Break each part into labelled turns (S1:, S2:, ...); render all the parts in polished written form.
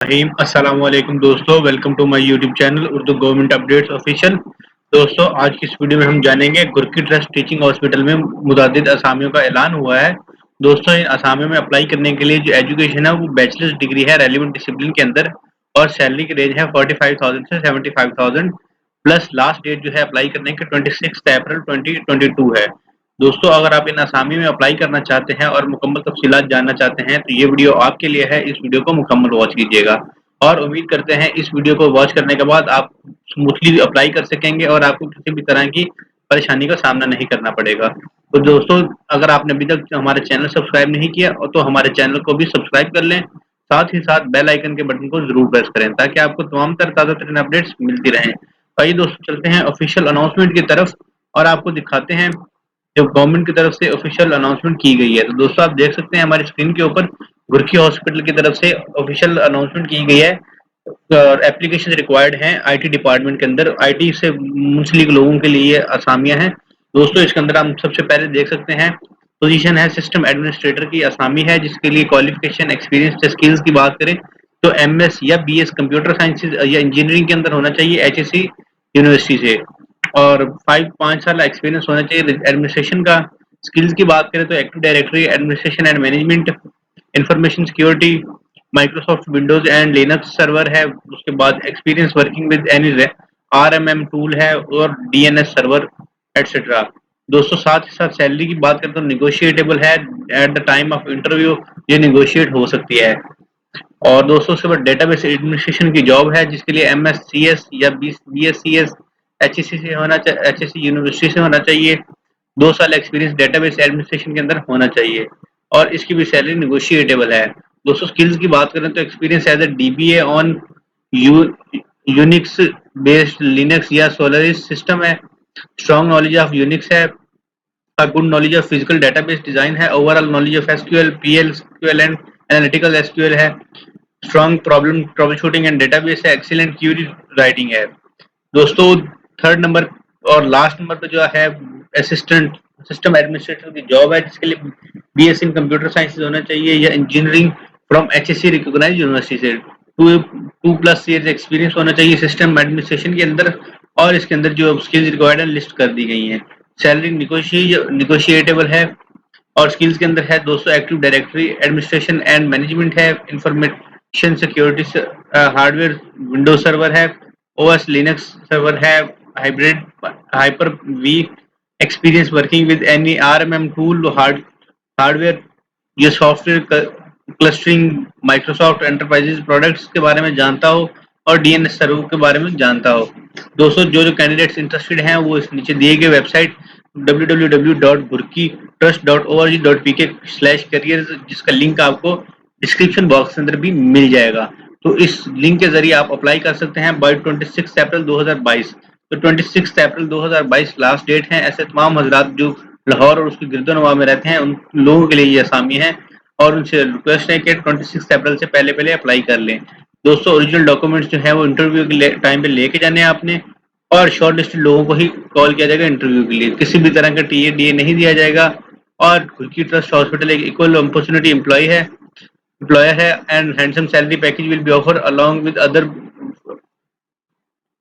S1: रहीम अस्सलाम वालेकुम दोस्तों, welcome to my YouTube channel Urdu government updates official. दोस्तों, आज की इस वीडियो में हम जानेंगे गुरकी ट्रस्ट टीचिंग हॉस्पिटल में मुतअद्दिद असामियों का ऐलान हुआ है। दोस्तों, इन असामियों में अप्लाई करने के लिए जो एजुकेशन है वो बैचलर्स डिग्री है रेलिवेंट डिसिप्लिन के अंदर, और सैलरी की रेंज है 45,000 से 75,000 प्लस। लास्ट डेट जो है अप्लाई करने की 26 अप्रैल 2022 है। दोस्तों, अगर आप इन असामी में अप्लाई करना चाहते हैं और मुकम्मल तफसीलात जानना चाहते हैं तो ये वीडियो आपके लिए है। इस वीडियो को मुकम्मल वॉच कीजिएगा और उम्मीद करते हैं इस वीडियो को वॉच करने के बाद आप स्मूथली अप्लाई कर सकेंगे और आपको किसी भी तरह की परेशानी का सामना नहीं करना पड़ेगा। तो दोस्तों, अगर आपने अभी तक हमारे चैनल सब्सक्राइब नहीं किया तो हमारे चैनल को भी सब्सक्राइब कर लें, साथ ही साथ बेल आइकन के बटन को जरूर प्रेस करें ताकि आपको तमाम ताज़ा तरीन अपडेट्स मिलती रहें। आइए दोस्तों, चलते हैं ऑफिशियल अनाउंसमेंट की तरफ और आपको दिखाते हैं जो गवर्नमेंट की तरफ से ऑफिशियल अनाउंसमेंट की गई है। तो दोस्तों, आप देख सकते हैं हमारी स्क्रीन के ऊपर गुरकी हॉस्पिटल की तरफ से ऑफिशियल अनाउंसमेंट की गई है। और एप्लीकेशन रिक्वायर्ड हैं आईटी डिपार्टमेंट के अंदर, आईटी से मुंसलिक लोगों के लिए असामियां हैं। दोस्तों, इसके अंदर हम सबसे पहले देख सकते हैं पोजीशन है सिस्टम एडमिनिस्ट्रेटर की असामी है, जिसके लिए क्वालिफिकेशन एक्सपीरियंस स्किल्स की बात करें तो एमएस या बीएस कंप्यूटर साइंस या इंजीनियरिंग के अंदर होना चाहिए एचएससी यूनिवर्सिटी से, और 5 साल एक्सपीरियंस होना चाहिए एडमिनिस्ट्रेशन का। स्किल्स की बात करें तो active directory administration and management, information security, Microsoft Windows and Linux server है। उसके बाद experience working with any RMM tool है और डीएनएस सर्वर एटसेट्रा। दोस्तों, साथ ही साथ सैलरी की बात करें तो निगोशिएटेबल है at the time of interview, ये निगोशिएट हो सकती है। और दोस्तों, उसके बाद डेटाबेस एडमिनिस्ट्रेशन की जॉब है जिसके लिए एम एस सी एस या B S C S H S C से होना चाहिए, एच एस सी यूनिवर्सिटी से होना चाहिए। 2 साल एक्सपीरियंस डेटाबेस एडमिनिस्ट्रेशन के अंदर होना चाहिए और इसकी भी सैलरी निगोशिएटेबल है। दोस्तों, स्किल्स की बात करें तो experience as a DBA on Unix based Linux या सोलरिस सिस्टम है, स्ट्रॉन्ग नॉलेज ऑफ यूनिक्स है, good knowledge of physical database design है, overall knowledge of SQL PL SQL and analytical SQL है, strong problem trouble shooting and database है, excellent query writing है। दोस्तों, third number और last number पे जो है असिस्टेंट सिस्टम एडमिनिस्ट्रेटर की जॉब है जिसके लिए बीएससी इन कंप्यूटर साइंस होना चाहिए या engineering from HSC recognised university से। 2+ ईयर्स एक्सपीरियंस होना चाहिए सिस्टम एडमिनिस्ट्रेशन के अंदर, और इसके अंदर जो स्किल्स रिक्वायर्ड है लिस्ट कर दी गई हैं। सैलरी निगोशिएटेबल है और स्किल्स के अंदर है दोस्तों active directory administration and management है, information security hardware Windows server है, ओएस लिनक्स सर्वर है, hybrid Hyper V, experience working with any RMM tool hardware, ये software clustering Microsoft enterprises products के बारे में जानता हो और डीएनएस सर्वर के बारे में जानता हो। दोस्तों, जो कैंडिडेट्स इंटरेस्टेड हैं वो इस नीचे दिए गए वेबसाइट www.burki.org.pk/careers, जिसका लिंक आपको डिस्क्रिप्शन बॉक्स के अंदर भी मिल जाएगा। तो इस लिंक के जरिए आप अप्लाई कर सकते हैं बाय 26 अप्रैल 2022। तो 26 अप्रैल 2022 लास्ट डेट है। ऐसे तमाम हजरात जो लाहौर और उसकी गिरदोनवा में रहते हैं उन लोगों के लिए ये असामी है और उनसे रिक्वेस्ट है कि 26 अप्रैल से पहले पहले अप्लाई कर लें। दोस्तों, ओरिजिनल डॉक्यूमेंट्स जो है वो इंटरव्यू के टाइम पे लेके जाने हैं आपने, और शॉर्ट लिस्टेड लोगों को ही कॉल किया जाएगा इंटरव्यू के लिए। किसी भी तरह का टीए डीए नहीं दिया जाएगा। और गुरकी ट्रस्ट हॉस्पिटल एक इक्वल अपॉर्चुनिटी एम्प्लॉयर है and handsome salary package will be offer along with other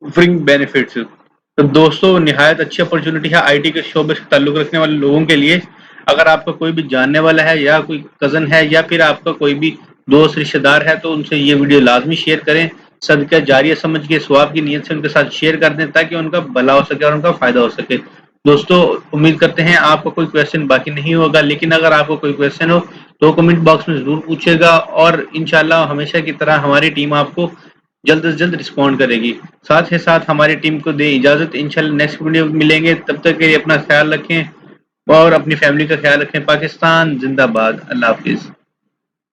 S1: फ्रिंग benefits. तो दोस्तों, निहायत अच्छी अपॉर्चुनिटी है आईटी के शोबे से ताल्लुक रखने वाले लोगों के लिए। अगर आपका कोई भी जानने वाला है या कोई कज़न है या फिर आपका कोई भी दोस्त रिश्तेदार है तो उनसे ये वीडियो लाजमी शेयर करें। सदका जारिया समझ के सवाब की नीयत से उनके साथ शेयर कर दें ताकि उनका भला हो सके और उनका फ़ायदा हो सके। दोस्तों, उम्मीद करते हैं आपका कोई क्वेश्चन बाकी नहीं होगा, लेकिन अगर आपको कोई क्वेश्चन हो तो कमेंट बॉक्स में ज़रूर पूछेगा और इंशाल्लाह हमेशा की तरह हमारी टीम आपको जल्द से जल्द रिस्पॉन्ड करेगी। साथ ही साथ हमारी टीम को दे इजाज़त, इंशाल्लाह नेक्स्ट वीडियो मिलेंगे। तब तक के लिए अपना ख्याल रखें और अपनी फैमिली का ख्याल रखें। पाकिस्तान जिंदाबाद। अल्लाह हाफिज़।